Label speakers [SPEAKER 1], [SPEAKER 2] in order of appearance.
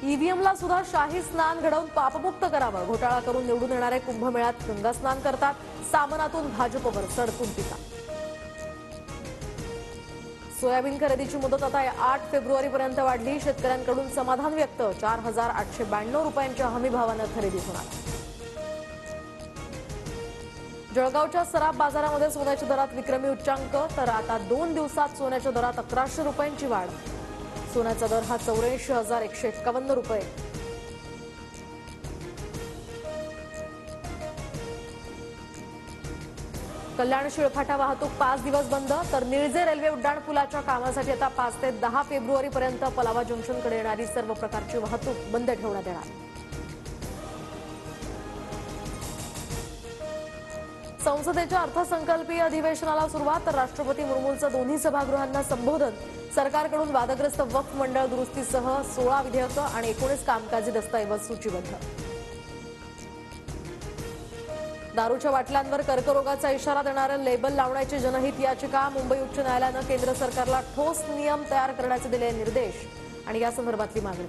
[SPEAKER 1] ईव्हीएमला सुद्धा शाही स्नान घडवून पापमुक्त करावं, घोटाळा करून निवडून येणारे कुंभमेळ्यात गंगा स्नान करतात, सामनातून भाजपवर सडकून टीका. सोयाबीन खरेदीची मुदत आता 8 फेब्रुवारीपर्यंत वाढली, शेतकऱ्यांकडून समाधान व्यक्त. 4,892 रुपयांच्या हमीभावानं खरेदी होणार. जळगावच्या सराफ बाजारामध्ये सोन्याच्या दरात विक्रमी उच्चांक, तर आता 2 दिवसात सोन्याच्या दरात 1,100 रुपयांची वाढ. सोन्याचा दर हा 84,151 रुपये. कल्याण शिळफाटा वाहतूक 5 दिवस बंद, तर निळजे रेल्वे उड्डाणपुलाच्या कामासाठी आता 5 ते 10 फेब्रुवारीपर्यंत पलावा जंक्शनकडे येणारी सर्व प्रकारची वाहतूक बंद ठेवण्यात येणार. संसदेच्या अर्थसंकल्पीय अधिवेशनाला सुरुवात, तर राष्ट्रपती मुर्मूंचं दोन्ही सभागृहांना संबोधन. सरकारकडून वादग्रस्त वक्फ मंडळ दुरुस्तीसह 16 विधेयकं आणि 19 कामकाजी दस्तऐवज सूचीबद्ध. दारूच्या बाटल्यांवर कर्करोगाचा इशारा देणारं लेबल लावण्याची जनहित याचिका. मुंबई उच्च न्यायालयानं केंद्र सरकारला ठोस नियम तयार करण्याचे दिले निर्देश आणि या संदर्भातली मागणी.